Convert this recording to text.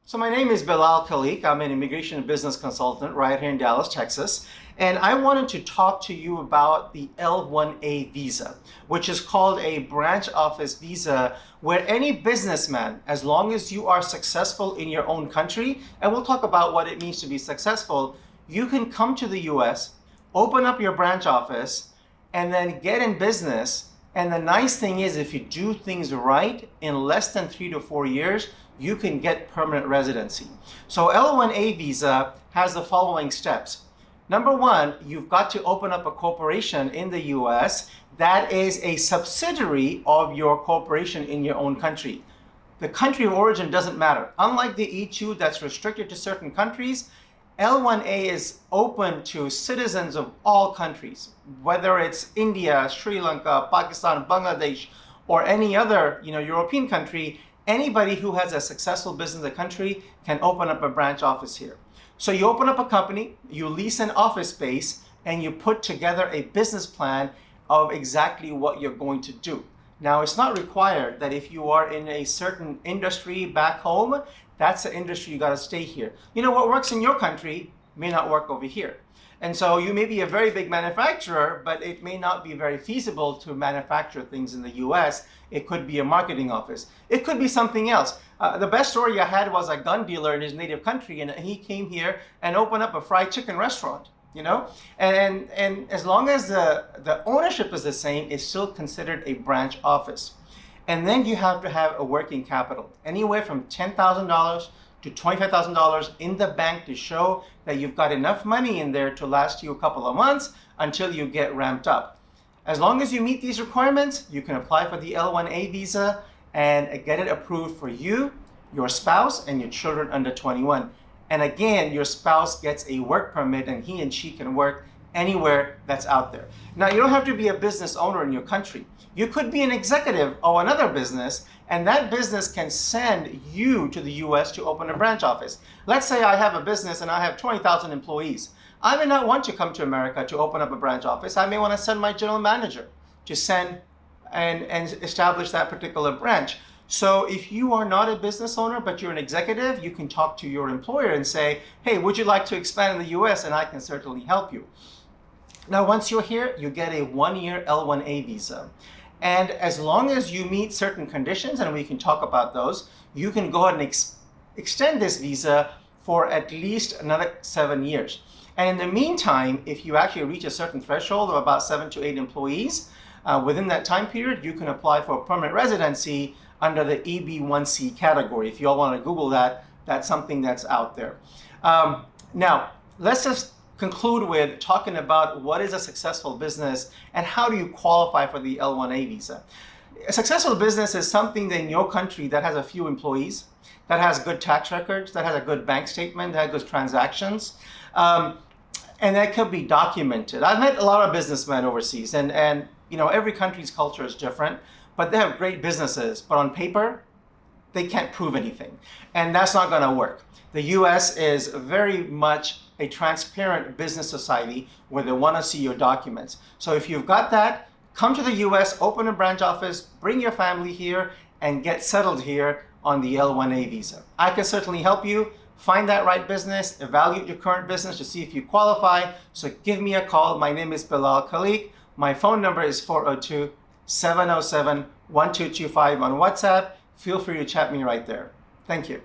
So my name is Bilal Khalik. I'm an immigration and business consultant right here in Dallas, Texas. And I wanted to talk to you about the L1A visa, which is called a branch office visa, where any businessman, as long as you are successful in your own country, and we'll talk about what it means to be successful, you can come to the US, open up your branch office, and then get in business. And the nice thing is, if you do things right, in less than 3 to 4 years, you can get permanent residency. So L1A visa has the following steps. Number one, you've got to open up a corporation in the US that is a subsidiary of your corporation in your own country. The country of origin doesn't matter. Unlike the E2 that's restricted to certain countries, L1A is open to citizens of all countries, whether it's India, Sri Lanka, Pakistan, Bangladesh, or any other European country. Anybody who has a successful business in the country can open up a branch office here. So you open up a company, you lease an office space, and you put together a business plan of exactly what you're going to do. Now, it's not required that if you are in a certain industry back home, that's the industry you got to stay here. What works in your country may not work over here. And so you may be a very big manufacturer, but it may not be very feasible to manufacture things in the US. It could be a marketing office. It could be something else. The best story I had was a gun dealer in his native country, and he came here and opened up a fried chicken restaurant. And as long as the ownership is the same, it's still considered a branch office. And then you have to have a working capital, anywhere from $10,000 to $25,000 in the bank to show that you've got enough money in there to last you a couple of months until you get ramped up. As long as you meet these requirements, you can apply for the L1A visa and get it approved for you, your spouse, and your children under 21. And again, your spouse gets a work permit and he and she can work anywhere that's out there. Now, you don't have to be a business owner in your country. You could be an executive of another business, and that business can send you to the US to open a branch office. Let's say I have a business and I have 20,000 employees. I may not want to come to America to open up a branch office. I may want to send my general manager to send and establish that particular branch. So if you are not a business owner, but you're an executive, you can talk to your employer and say, hey, would you like to expand in the US? And I can certainly help you. Now, once you're here, you get a 1-year L1A visa. And as long as you meet certain conditions, and we can talk about those, you can go ahead and extend this visa for at least another 7 years. And in the meantime, if you actually reach a certain threshold of about 7 to 8 employees, within that time period, you can apply for permanent residency under the EB1C category. If you all want to Google that, that's something that's out there. Now, let's just conclude with talking about what is a successful business and how do you qualify for the L1A visa. A successful business is something that in your country that has a few employees, that has good tax records, that has a good bank statement, that has good transactions, and that could be documented. I've met a lot of businessmen overseas, and every country's culture is different, but they have great businesses, but on paper, they can't prove anything. And that's not gonna work. The US is very much a transparent business society where they wanna see your documents. So if you've got that, come to the US, open a branch office, bring your family here, and get settled here on the L1A visa. I can certainly help you find that right business, evaluate your current business to see if you qualify. So give me a call. My name is Bilal Khalik. My phone number is 402-707-1225 on WhatsApp. Feel free to chat me right there. Thank you.